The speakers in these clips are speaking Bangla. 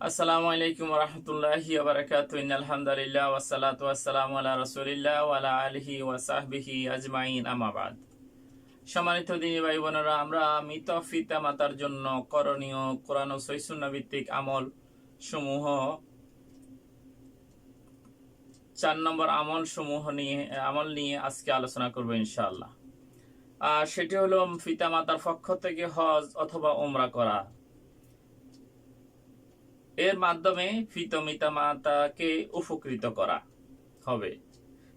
আসসালামু আলাইকুম ওয়া রাহমাতুল্লাহি ওয়া বারাকাতুহু। ইন্নাল হামদালিল্লাহ ওয়াস সালাতু ওয়াস সালামু আলা রাসূলিল্লাহ ওয়া আলা আলিহি ওয়া সাহবিহি আজমাইন, আম্মা বাদ। সম্মানিত দিনী ভাই বোনেরা, আমরা মৃত পিতা মাতার জন্য করণীয় কোরআন ও সহিহ সুন্নাহ ভিত্তিক আমল সমূহ 4 নম্বর আমল নিয়ে আজকে আলোচনা করব ইনশাআল্লাহ। আর সেটি হলো পিতা মাতার পক্ষ থেকে হজ অথবা উমরা করা। এর মাধ্যমে পিতা মাতাকে উপকৃত করা হবে।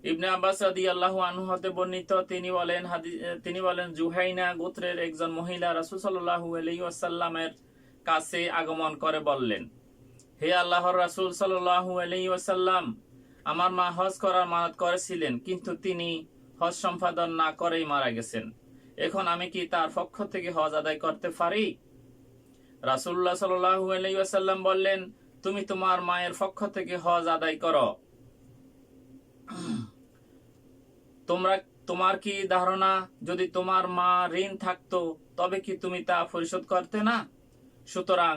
ইবনে আব্বাস রাদিয়াল্লাহু আনহু হতে বর্ণিত, তিনি বলেন জুহাইনা গোত্রের একজন মহিলা রাসূল সাল্লাল্লাহু আলাইহি ওয়াসাল্লামের কাছে আগমন করে বললেন, হে আল্লাহর রাসূল সাল্লাল্লাহু আলাইহি ওয়াসাল্লাম, আমার মা হজ করার মানত করেছিলেন, কিন্তু তিনি হজ সম্পাদন না করেই মারা গেছেন। এখন আমি কি তার পক্ষ থেকে হজ আদায় করতে পারি? রাসূলুল্লাহ সাল্লাল্লাহু আলাইহি ওয়াসাল্লাম বললেন, তুমি তোমার মায়ের পক্ষ থেকে হজ আদায় করো। তোমার কি ধারণা, যদি তোমার মা ঋণ থাকতো তবে কি তুমি তা পরিশোধ করতে না? সুতরাং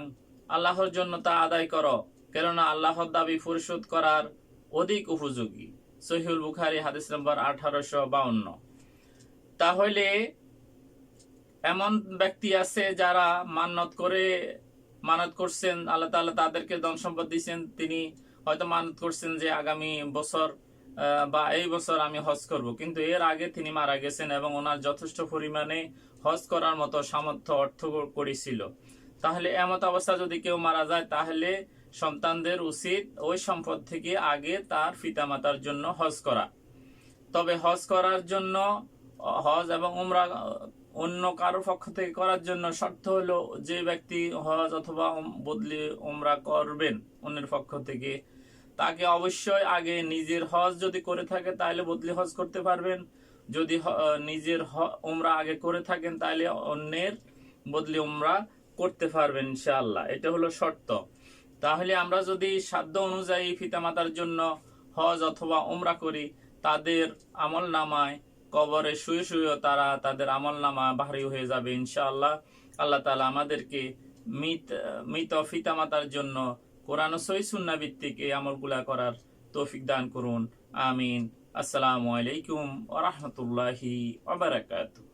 আল্লাহর জন্য তা আদায় করো, কেননা আল্লাহর দাবি পরিশোধ করার অধিক উপযোগী। সহিহুল বুখারী হাদিস নম্বর 1852। তাহলে এমন ব্যক্তি আছে যারা মানত করছেন, আল্লাহ তাআলা তাদেরকে ধন সম্পদ দিয়েছেন, তিনি হয়তো মানত করছেন যে আগামী বছর বা এই বছর আমি হজ করব, কিন্তু এর আগে তিনি মারা গেছেন এবং ওনার যথেষ্ট পরিমাণে হজ করার মতো সামর্থ্য অর্থ করেছিল। তাহলে এমত অবস্থা যদি কেউ মারা যায়, তাহলে সন্তানদের উচিত ওই সম্পদ থেকে আগে তার পিতামাতার জন্য হজ করা। তবে হজ করার জন্য, হজ এবং উমরা অন্য কারো পক্ষ থেকে করার জন্য শর্ত হলো, যে ব্যক্তি হজ অথবা বদলি উমরা করবেন অন্যের পক্ষ থেকে, তাকে অবশ্যই আগে নিজের হজ যদি করে থাকে তাহলে বদলি হজ করতে পারবেন। যদি নিজের উমরা আগে করে থাকেন তাহলে অন্যের বদলি উমরা করতে পারবেন ইনশাআল্লাহ। এটা হলো শর্ত। তাহলে আমরা যদি সাধ্য অনুযায়ী পিতামাতার জন্য হজ অথবা উমরা করি, তাদের আমল নামায় কবরে শুয়ে শুয়ে তাদের আমল নামা ভারী হয়ে যাবে ইনশাআল্লাহ। আল্লাহ তাআলা আমাদেরকে মৃত পিতামাতার জন্য কোরআন ও সহিহ সুন্নাহ ভিত্তিক এই আমলগুলা করার তৌফিক দান করুন। আমিন। আসসালামু আলাইকুম ওয়া রাহমাতুল্লাহি ওয়া বারাকাতুহু।